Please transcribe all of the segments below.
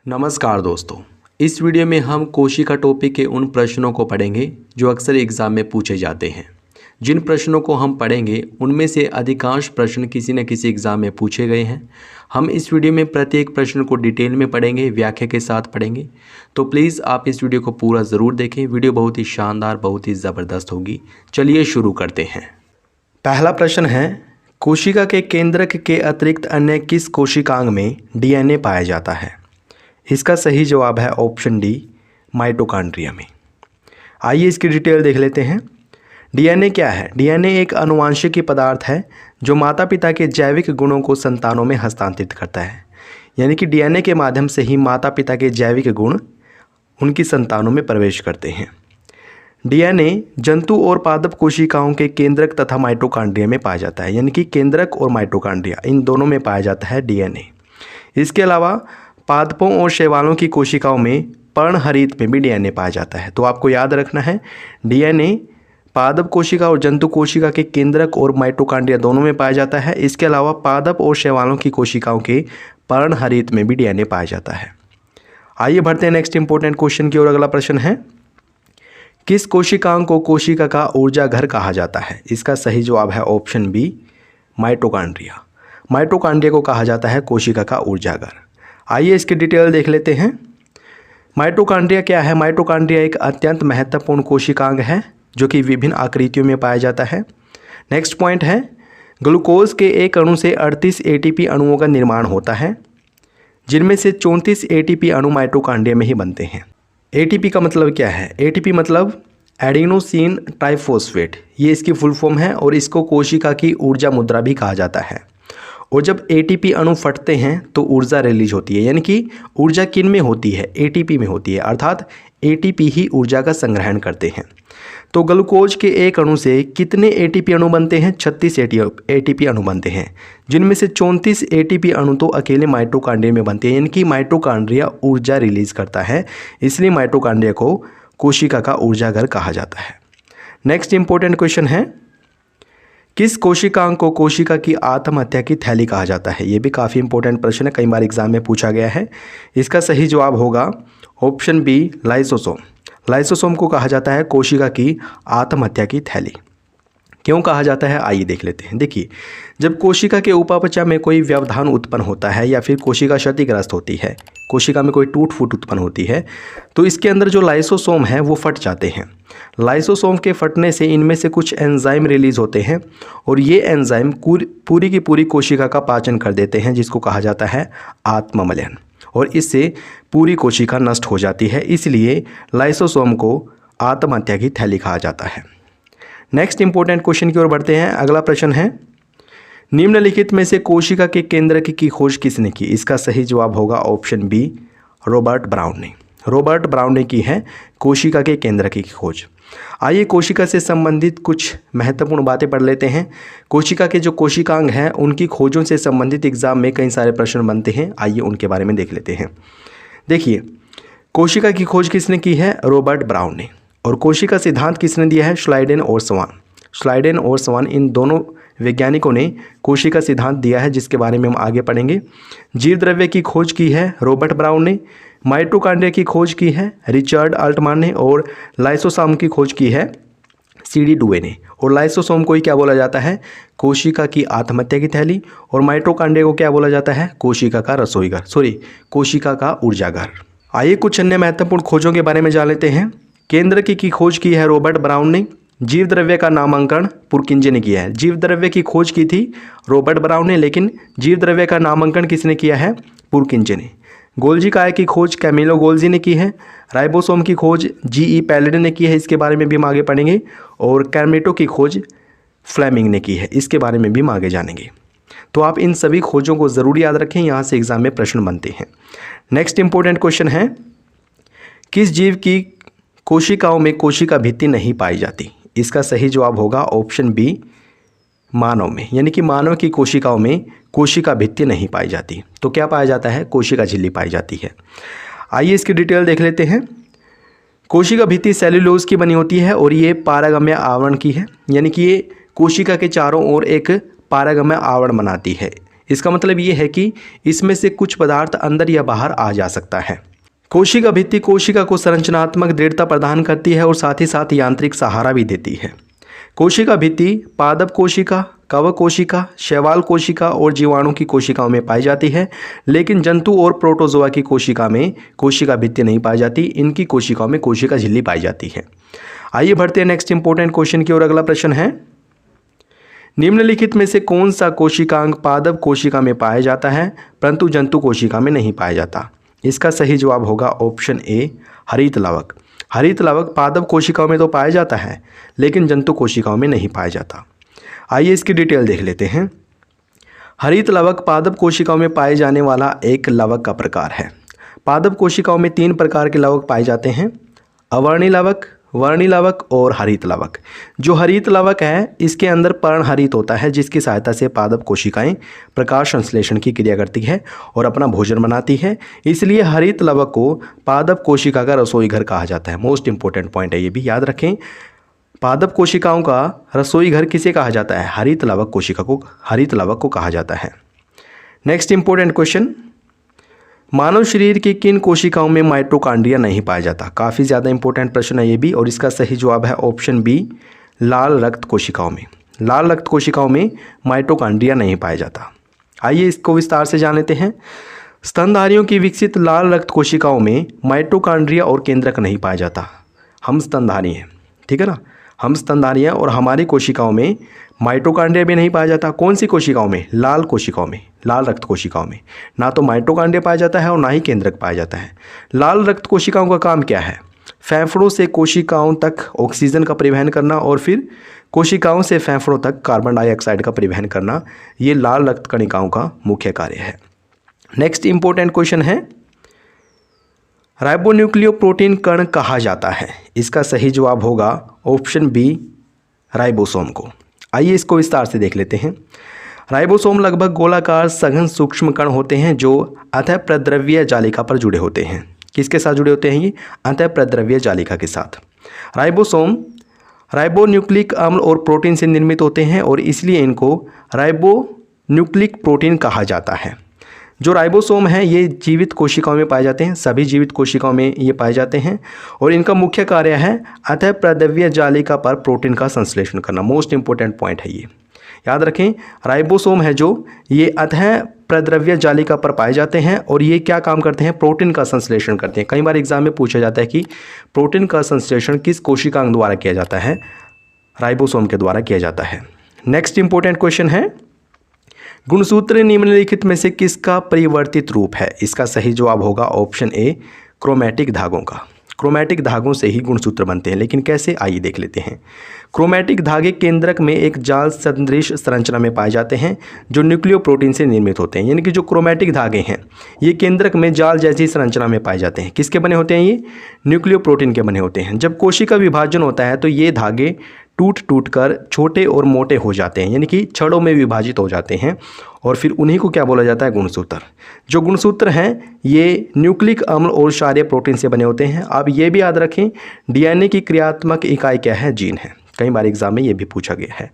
नमस्कार दोस्तों, इस वीडियो में हम कोशिका टॉपिक के उन प्रश्नों को पढ़ेंगे जो अक्सर एग्ज़ाम में पूछे जाते हैं। जिन प्रश्नों को हम पढ़ेंगे उनमें से अधिकांश प्रश्न किसी न किसी एग्ज़ाम में पूछे गए हैं। हम इस वीडियो में प्रत्येक प्रश्न को डिटेल में पढ़ेंगे, व्याख्या के साथ पढ़ेंगे। तो प्लीज़ आप इस वीडियो को पूरा ज़रूर देखें। वीडियो बहुत ही शानदार, बहुत ही ज़बरदस्त होगी। चलिए शुरू करते हैं। पहला प्रश्न है, कोशिका के केंद्रक के अतिरिक्त अन्य किस कोशिकांग में DNA पाया जाता है? इसका सही जवाब है ऑप्शन डी, माइटोकॉन्ड्रिया में। आइए इसकी डिटेल देख लेते हैं। DNA क्या है? DNA एक आनुवंशिक पदार्थ है जो माता पिता के जैविक गुणों को संतानों में हस्तांतरित करता है। यानी कि DNA के माध्यम से ही माता पिता के जैविक गुण उनकी संतानों में प्रवेश करते हैं। DNA जंतु और पादप कोशिकाओं के केंद्रक तथा माइटोकॉन्ड्रिया में पाया जाता है। यानी कि केंद्रक और माइटोकॉन्ड्रिया इन दोनों में पाया जाता है DNA। इसके अलावा पादपों और शैवालों की कोशिकाओं में पर्णहरित में भी DNA पाया जाता है। तो आपको याद रखना है, DNA पादप कोशिका और जंतु कोशिका के केंद्रक और माइटोकॉन्ड्रिया दोनों में पाया जाता है। इसके अलावा पादप और शैवालों की कोशिकाओं के पर्णहरित में भी DNA पाया जाता है। आइए बढ़ते हैं नेक्स्ट इंपॉर्टेंट क्वेश्चन की ओर। अगला प्रश्न है, किस कोशिकांग को कोशिका का ऊर्जा घर कहा जाता है? इसका सही जवाब है ऑप्शन बी, माइटोकॉन्ड्रिया। माइटोकॉन्ड्रिया को कहा जाता है कोशिका का ऊर्जा घर। आइए इसकी डिटेल देख लेते हैं। माइटोकॉन्ड्रिया क्या है? माइटोकॉन्ड्रिया एक अत्यंत महत्वपूर्ण कोशिकांग है जो कि विभिन्न आकृतियों में पाया जाता है। नेक्स्ट पॉइंट है, ग्लूकोज के एक अणु से 38 ATP अणुओं का निर्माण होता है, जिनमें से 34 ATP अणु माइटोकॉन्ड्रिया में ही बनते हैं। ATP का मतलब क्या है? ATP मतलब एडिनोसिन ट्राइफॉस्फेट, ये इसकी फुल फॉर्म है और इसको कोशिका की ऊर्जा मुद्रा भी कहा जाता है। और जब ATP अणु फटते हैं तो ऊर्जा रिलीज होती है। यानी कि ऊर्जा किन में होती है? ATP में होती है, अर्थात ATP ही ऊर्जा का संग्रहण करते हैं। तो ग्लूकोज के एक अणु से कितने ATP अणु बनते हैं? 36 ATP अणु बनते हैं, जिनमें से 34 ATP अणु तो अकेले माइटोकॉन्ड्रिया में बनते हैं। यानी कि माइटोकॉन्ड्रिया ऊर्जा रिलीज करता है, इसलिए माइटोकॉन्ड्रिया को कोशिका का ऊर्जा घर कहा जाता है। नेक्स्ट इंपॉर्टेंट क्वेश्चन है, किस कोशिकांग को कोशिका की आत्महत्या की थैली कहा जाता है? ये भी काफ़ी इंपॉर्टेंट प्रश्न है, कई बार एग्जाम में पूछा गया है। इसका सही जवाब होगा ऑप्शन बी, लाइसोसोम। लाइसोसोम को कहा जाता है कोशिका की आत्महत्या की थैली। क्यों कहा जाता है, आइए देख लेते हैं। देखिए, जब कोशिका के उपापचय में कोई व्यवधान उत्पन्न होता है या फिर कोशिका क्षतिग्रस्त होती है, कोशिका में कोई टूट फूट उत्पन्न होती है, तो इसके अंदर जो लाइसोसोम है वो फट जाते हैं। लाइसोसोम के फटने से इनमें से कुछ एंजाइम रिलीज होते हैं और ये एंजाइम पूरी की पूरी कोशिका का पाचन कर देते हैं, जिसको कहा जाता है आत्ममलन, और इससे पूरी कोशिका नष्ट हो जाती है। इसलिए लाइसोसोम को आत्महत्या की थैली कहा जाता है। नेक्स्ट इंपॉर्टेंट क्वेश्चन की ओर बढ़ते हैं। अगला प्रश्न है, निम्नलिखित में से कोशिका के केंद्रक की खोज किसने की? इसका सही जवाब होगा ऑप्शन बी, रॉबर्ट ब्राउन ने। रॉबर्ट ब्राउन ने की है कोशिका के केंद्रक की खोज। आइए कोशिका से संबंधित कुछ महत्वपूर्ण बातें पढ़ लेते हैं। कोशिका के जो कोशिकांग हैं उनकी खोजों से संबंधित एग्जाम में कई सारे प्रश्न बनते हैं। आइए उनके बारे में देख लेते हैं। देखिए, कोशिका की खोज किसने की है? रॉबर्ट ब्राउन ने। और कोशिका सिद्धांत किसने दिया है? श्लाइडेन और स्वान। श्लाइडेन और स्वान इन दोनों वैज्ञानिकों ने कोशिका सिद्धांत दिया है, जिसके बारे में हम आगे पढ़ेंगे। जीव द्रव्य की खोज की है रॉबर्ट ब्राउन ने। माइटोकॉन्ड्रिया की खोज की है रिचर्ड अल्टमान ने। और लाइसोसोम की खोज की है CD डुवे ने। और लाइसोसोम को ही क्या बोला जाता है? कोशिका की आत्महत्या की थैली। और माइटोकॉन्ड्रिया को क्या बोला जाता है? कोशिका का रसोई घर, कोशिका का ऊर्जा घर। आइए कुछ अन्य महत्वपूर्ण खोजों के बारे में जान लेते हैं। केंद्रक की खोज की है रॉबर्ट ब्राउन ने। जीव द्रव्य का नामांकन पुरकिंजे ने किया है। जीव द्रव्य की खोज की थी रॉबर्ट ब्राउन ने, लेकिन जीव द्रव्य का नामांकन किसने किया है? पुरकिंजे ने। गोल्जी काय की खोज कैमिलो गोल्जी ने की है। राइबोसोम की खोज GE पैलेडे ने की है, इसके बारे में भी हम आगे पढ़ेंगे। और कैमेटो की खोज फ्लेमिंग ने की है, इसके बारे में भी हम आगे जानेंगे। तो आप इन सभी खोजों को ज़रूर याद रखें, यहाँ से एग्जाम में प्रश्न बनते हैं। नेक्स्ट इंपॉर्टेंट क्वेश्चन है, किस जीव की कोशिकाओं में कोशिका भित्ति नहीं पाई जाती? इसका सही जवाब होगा ऑप्शन बी, मानव में। यानी कि मानव की कोशिकाओं में कोशिका भित्ति नहीं पाई जाती। तो क्या पाया जाता है? कोशिका झिल्ली पाई जाती है। आइए इसकी डिटेल देख लेते हैं। कोशिका भित्ति सेल्यूलोज की बनी होती है और ये पारगम्य आवरण की है। यानी कि ये कोशिका के चारों ओर एक पारगम्य आवरण बनाती है। इसका मतलब ये है कि इसमें से कुछ पदार्थ अंदर या बाहर आ जा सकता है। कोशिका भित्ति कोशिका को संरचनात्मक दृढ़ता प्रदान करती है और साथ ही साथ यांत्रिक सहारा भी देती है। कोशिका भित्ति पादप कोशिका, कवक कोशिका, शैवाल कोशिका और जीवाणु की कोशिकाओं में पाई जाती है, लेकिन जंतु और प्रोटोजोआ की कोशिका में कोशिका भित्ति नहीं पाई जाती। इनकी कोशिकाओं में कोशिका झिल्ली पाई जाती है। आइए बढ़ते हैं नेक्स्ट इंपॉर्टेंट क्वेश्चन की ओर। अगला प्रश्न है, निम्नलिखित में से कौन सा कोशिकांग पादप कोशिका में पाया जाता है परंतु जंतु कोशिका में नहीं पाया जाता? इसका सही जवाब होगा ऑप्शन ए, हरित लवक। हरित लवक पादप कोशिकाओं में तो पाया जाता है लेकिन जंतु कोशिकाओं में नहीं पाया जाता। आइए इसकी डिटेल देख लेते हैं। हरित लवक पादप कोशिकाओं में पाए जाने वाला एक लवक का प्रकार है। पादप कोशिकाओं में 3 प्रकार के लवक पाए जाते हैं, अवर्णी लवक, वर्णी लवक और हरित लवक। जो हरित लवक है इसके अंदर पर्णहरित होता है, जिसकी सहायता से पादप कोशिकाएं प्रकाश संश्लेषण की क्रिया करती है और अपना भोजन बनाती है। इसलिए हरित लवक को पादप कोशिका का रसोई घर कहा जाता है। मोस्ट इंपॉर्टेंट पॉइंट है, ये भी याद रखें। पादप कोशिकाओं का रसोई घर किसे कहा जाता है? हरित लवक कोशिका को, हरित लवक को कहा जाता है। नेक्स्ट इंपॉर्टेंट क्वेश्चन, मानव शरीर की किन कोशिकाओं में माइटोकॉन्ड्रिया नहीं पाया जाता? काफ़ी ज़्यादा इंपॉर्टेंट प्रश्न है ये भी, और इसका सही जवाब है ऑप्शन बी, लाल रक्त कोशिकाओं में। लाल रक्त कोशिकाओं में माइटोकॉन्ड्रिया नहीं पाया जाता। आइए इसको विस्तार से जान लेते हैं। स्तनधारियों की विकसित लाल रक्त कोशिकाओं में माइटोकॉन्ड्रिया और केंद्रक नहीं पाया जाता। हम स्तनधारी हैं, ठीक है ना, हम स्तनधारी हैं और हमारी कोशिकाओं में माइटोकॉन्ड्रिया भी नहीं पाया जाता। कौन सी कोशिकाओं में? लाल कोशिकाओं में, लाल रक्त कोशिकाओं में ना तो माइटोकॉन्ड्रिया पाया जाता है और ना ही केंद्रक पाया जाता है। लाल रक्त कोशिकाओं का काम क्या है? फेफड़ों से कोशिकाओं तक ऑक्सीजन का परिवहन करना और फिर कोशिकाओं से फेफड़ों तक कार्बन डाइऑक्साइड का परिवहन करना, ये लाल रक्त कणिकाओं का मुख्य कार्य है। नेक्स्ट इंपॉर्टेंट क्वेश्चन है, राइबोन्यूक्लियोप्रोटीन कण कहा जाता है? इसका सही जवाब होगा ऑप्शन बी, राइबोसोम को। आइए इसको विस्तार से देख लेते हैं। राइबोसोम लगभग गोलाकार सघन सूक्ष्म कण होते हैं जो अंतःप्रद्रव्य जालिका पर जुड़े होते हैं। किसके साथ जुड़े होते हैं ये? अंतःप्रद्रव्य जालिका के साथ। राइबोसोम राइबोन्यूक्लिक अम्ल और प्रोटीन से निर्मित होते हैं और इसलिए इनको राइबोन्यूक्लिक प्रोटीन कहा जाता है। जो राइबोसोम है ये जीवित कोशिकाओं में पाए जाते हैं, सभी जीवित कोशिकाओं में ये पाए जाते हैं और इनका मुख्य कार्य है अंतःप्रद्रव्य जालिका पर प्रोटीन का संश्लेषण करना। मोस्ट इंपॉर्टेंट पॉइंट है ये, याद रखें। राइबोसोम है जो ये अंतःप्रद्रव्य जालिका पर पाए जाते हैं और ये क्या काम करते हैं? प्रोटीन का संश्लेषण करते हैं। कई बार एग्जाम में पूछा जाता है कि प्रोटीन का संश्लेषण किस कोशिकांग द्वारा किया जाता है? राइबोसोम के द्वारा किया जाता है। नेक्स्ट इंपॉर्टेंट क्वेश्चन है, गुणसूत्र निम्नलिखित में से किसका परिवर्तित रूप है? इसका सही जवाब होगा ऑप्शन ए, क्रोमैटिक धागों का। क्रोमैटिक धागों से ही गुणसूत्र बनते हैं, लेकिन कैसे? आइए देख लेते हैं। क्रोमैटिक धागे केंद्रक में एक जाल सदृश संरचना में पाए जाते हैं जो न्यूक्लियोप्रोटीन से निर्मित होते हैं। यानी कि जो क्रोमैटिक धागे हैं ये केंद्रक में जाल जैसी संरचना में पाए जाते हैं। किसके बने होते हैं? ये न्यूक्लियोप्रोटीन के बने होते हैं। जब कोशिका विभाजन होता है तो ये धागे टूट टूट कर छोटे और मोटे हो जाते हैं, यानी कि छड़ों में विभाजित हो जाते हैं और फिर उन्हीं को क्या बोला जाता है? गुणसूत्र। जो गुणसूत्र हैं ये न्यूक्लिक अम्ल और क्षारीय प्रोटीन से बने होते हैं। अब ये भी याद रखें, डीएनए की क्रियात्मक इकाई क्या है? जीन है। कई बार एग्जाम में ये भी पूछा गया है।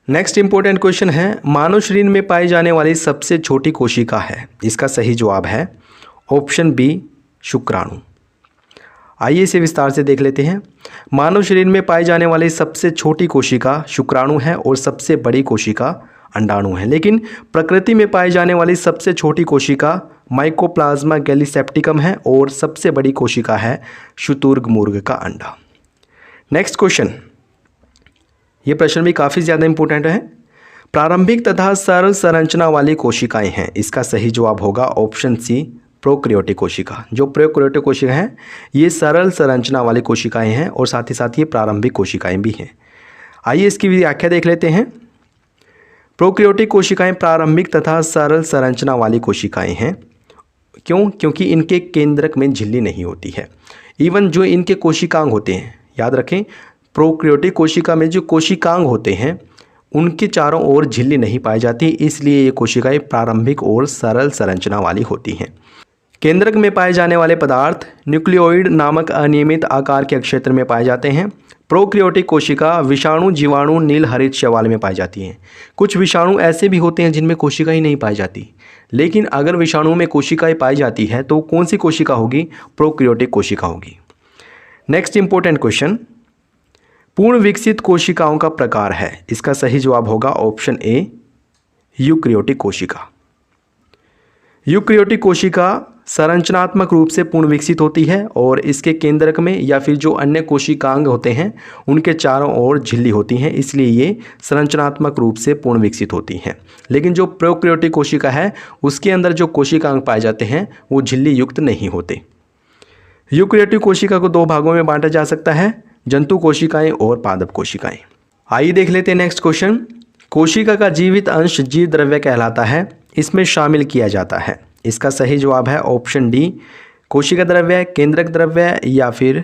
नेक्स्ट इंपॉर्टेंट क्वेश्चन है, मानव शरीर में पाई जाने वाली सबसे छोटी कोशिका है? इसका सही जवाब है ऑप्शन बी, शुक्राणु। आइए इसे विस्तार से देख लेते हैं। मानव शरीर में पाई जाने वाली सबसे छोटी कोशिका शुक्राणु है और सबसे बड़ी कोशिका अंडाणु है, लेकिन प्रकृति में पाई जाने वाली सबसे छोटी कोशिका माइकोप्लाज्मा गैलीसेप्टिकम है और सबसे बड़ी कोशिका है शुतुर्मुर्ग का अंडा। नेक्स्ट क्वेश्चन, ये प्रश्न भी काफ़ी ज़्यादा इंपॉर्टेंट है। प्रारंभिक तथा सरल संरचना वाली कोशिकाएं हैं? इसका सही जवाब होगा ऑप्शन सी, प्रोकैरियोटिक कोशिका। जो प्रोकैरियोटिक कोशिका हैं ये सरल संरचना वाली कोशिकाएं हैं और साथ ही साथ ये प्रारंभिक कोशिकाएं भी हैं। आइए इसकी व्याख्या देख लेते हैं। प्रोकैरियोटिक कोशिकाएं प्रारंभिक तथा सरल संरचना वाली कोशिकाएं हैं। क्यों? क्योंकि इनके केंद्रक में झिल्ली नहीं होती है। इवन जो इनके कोशिकांग होते हैं, याद रखें, प्रोकैरियोटिक कोशिका में जो कोशिकांग होते हैं उनके चारों ओर झिल्ली नहीं पाई जाती, इसलिए ये कोशिकाएं प्रारंभिक और सरल संरचना वाली होती हैं। केंद्रक में पाए जाने वाले पदार्थ न्यूक्लियोइड नामक अनियमित आकार के क्षेत्र में पाए जाते हैं। प्रोक्रियोटिक कोशिका विषाणु, जीवाणु, नील हरित शैवाल में पाई जाती हैं। कुछ विषाणु ऐसे भी होते हैं जिनमें कोशिका ही नहीं पाई जाती, लेकिन अगर विषाणु में कोशिकाएं पाई जाती है तो कौन सी कोशिका होगी? प्रोक्रियोटिक कोशिका होगी। नेक्स्ट इंपॉर्टेंट क्वेश्चन, पूर्ण विकसित कोशिकाओं का प्रकार है। इसका सही जवाब होगा ऑप्शन ए, यूक्रियोटिक कोशिका। यूक्रियोटिक कोशिका संरचनात्मक रूप से पूर्ण विकसित होती है और इसके केंद्रक में या फिर जो अन्य कोशिकांग होते हैं उनके चारों ओर झिल्ली होती हैं, इसलिए ये संरचनात्मक रूप से पूर्ण विकसित होती हैं। लेकिन जो प्रोक्रियोटिक कोशिका है उसके अंदर जो कोशिकांग पाए जाते हैं वो झिल्ली युक्त नहीं होते। यूक्रियोटिक कोशिका को दो भागों में बांटा जा सकता है, जंतु कोशिकाएं और पादप कोशिकाएं। आइए देख लेते हैं नेक्स्ट क्वेश्चन, कोशिका का जीवित अंश जीव द्रव्य कहलाता है, इसमें शामिल किया जाता है। इसका सही जवाब है ऑप्शन डी, कोशिका द्रव्य, केंद्रक द्रव्य या फिर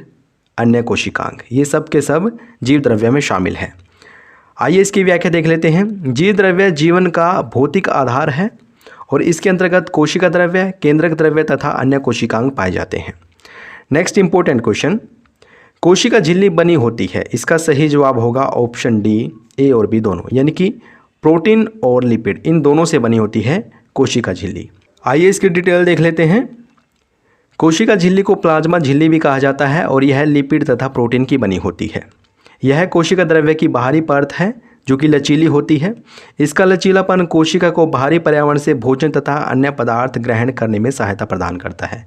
अन्य कोशिकांग। ये सब के सब जीव द्रव्य में शामिल है। आइए इसकी व्याख्या देख लेते हैं। जीव द्रव्य जीवन का भौतिक आधार है और इसके अंतर्गत कोशिका द्रव्य, केंद्रक द्रव्य तथा अन्य कोशिकांग पाए जाते हैं। नेक्स्ट इंपॉर्टेंट क्वेश्चन, कोशिका झिल्ली बनी होती है। इसका सही जवाब होगा ऑप्शन डी, ए और बी दोनों, यानी कि प्रोटीन और लिपिड इन दोनों से बनी होती है कोशिका झिल्ली। आइए इसकी डिटेल देख लेते हैं। कोशिका झिल्ली को प्लाज्मा झिल्ली भी कहा जाता है और यह लिपिड तथा प्रोटीन की बनी होती है। यह कोशिका द्रव्य की बाहरी परत है जो कि लचीली होती है। इसका लचीलापन कोशिका को बाहरी पर्यावरण से भोजन तथा अन्य पदार्थ ग्रहण करने में सहायता प्रदान करता है,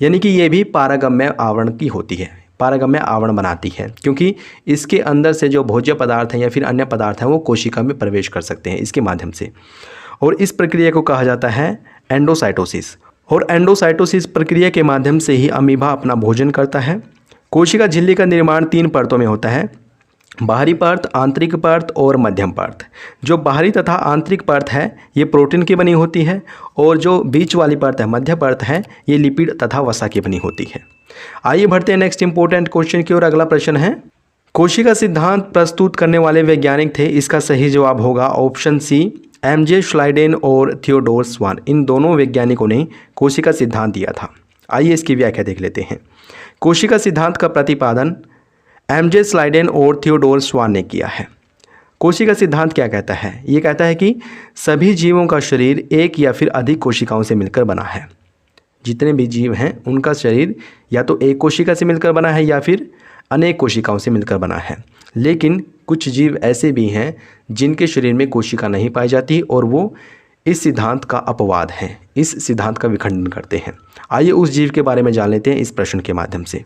यानी कि ये भी पारगम्य आवरण की होती है, पारगम्य आवरण बनाती है, क्योंकि इसके अंदर से जो भोज्य पदार्थ हैं या फिर अन्य पदार्थ हैं वो कोशिका में प्रवेश कर सकते हैं इसके माध्यम से। और इस प्रक्रिया को कहा जाता है एंडोसाइटोसिस। और एंडोसाइटोसिस प्रक्रिया के माध्यम से ही अमीबा अपना भोजन करता है। कोशिका झिल्ली का निर्माण 3 परतों में होता है, बाहरी परत, आंतरिक परत और मध्यम परत। जो बाहरी तथा आंतरिक परत है ये प्रोटीन की बनी होती है और जो बीच वाली परत है, मध्य परत है, ये लिपिड तथा वसा की बनी होती है। आइए बढ़ते हैं नेक्स्ट इंपॉर्टेंट क्वेश्चन की ओर। अगला प्रश्न है, कोशिका सिद्धांत प्रस्तुत करने वाले वैज्ञानिक थे। इसका सही जवाब होगा ऑप्शन सी, एमजे श्लाइडेन और थियोडोर स्वान। इन दोनों वैज्ञानिकों ने कोशिका सिद्धांत दिया था। आइए इसकी व्याख्या देख लेते हैं। कोशिका सिद्धांत का प्रतिपादन एमजे श्लाइडेन और थियोडोर स्वान ने किया है। कोशिका सिद्धांत क्या कहता है? ये कहता है कि सभी जीवों का शरीर एक या फिर अधिक कोशिकाओं से मिलकर बना है। जितने भी जीव हैं उनका शरीर या तो एक कोशिका से मिलकर बना है या फिर अनेक कोशिकाओं से मिलकर बना है। लेकिन कुछ जीव ऐसे भी हैं जिनके शरीर में कोशिका नहीं पाई जाती और वो इस सिद्धांत का अपवाद हैं, इस सिद्धांत का विखंडन करते हैं। आइए उस जीव के बारे में जान लेते हैं इस प्रश्न के माध्यम से।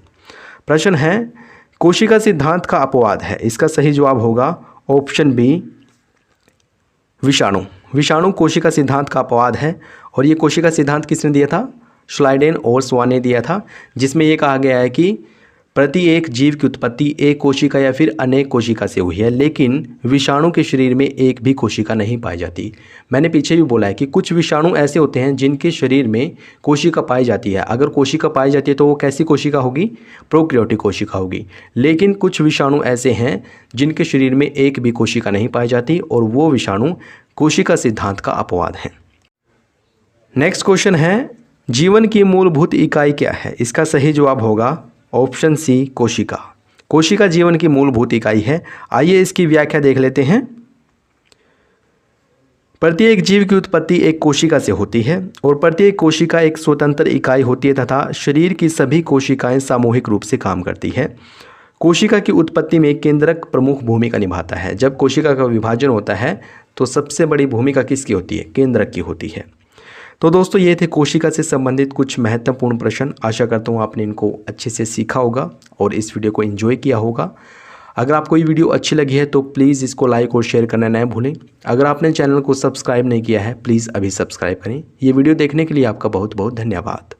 प्रश्न है, कोशिका सिद्धांत का अपवाद है। इसका सही जवाब होगा ऑप्शन बी, विषाणु। विषाणु कोशिका सिद्धांत का अपवाद है और ये कोशिका सिद्धांत किसने दिया था? श्लाइडेन और स्वान ने दिया था, जिसमें ये कहा गया है कि प्रत्येक जीव की उत्पत्ति एक कोशिका या फिर अनेक कोशिका से हुई है, लेकिन विषाणु के शरीर में एक भी कोशिका नहीं पाई जाती। मैंने पीछे भी बोला है कि कुछ विषाणु ऐसे होते हैं जिनके शरीर में कोशिका पाई जाती है। अगर कोशिका पाई जाती है तो वो कैसी कोशिका होगी? प्रोक्रियोटिक कोशिका होगी। लेकिन कुछ विषाणु ऐसे हैं जिनके शरीर में एक भी कोशिका नहीं पाई जाती और वो विषाणु कोशिका सिद्धांत का अपवाद है। नेक्स्ट क्वेश्चन है, जीवन की मूलभूत इकाई क्या है? इसका सही जवाब होगा ऑप्शन सी, कोशिका। कोशिका जीवन की मूलभूत इकाई है। आइए इसकी व्याख्या देख लेते हैं। प्रत्येक जीव की उत्पत्ति एक कोशिका से होती है और प्रत्येक कोशिका एक स्वतंत्र इकाई होती है तथा शरीर की सभी कोशिकाएं सामूहिक रूप से काम करती है। कोशिका की उत्पत्ति में केंद्रक प्रमुख भूमिका निभाता है। जब कोशिका का विभाजन होता है तो सबसे बड़ी भूमिका किसकी होती है? केंद्रक की होती है। तो दोस्तों ये थे कोशिका से संबंधित कुछ महत्वपूर्ण प्रश्न। आशा करता हूँ आपने इनको अच्छे से सीखा होगा और इस वीडियो को एंजॉय किया होगा। अगर आपको ये वीडियो अच्छी लगी है तो प्लीज़ इसको लाइक और शेयर करना न भूलें। अगर आपने चैनल को सब्सक्राइब नहीं किया है प्लीज़ अभी सब्सक्राइब करें। ये वीडियो देखने के लिए आपका बहुत बहुत धन्यवाद।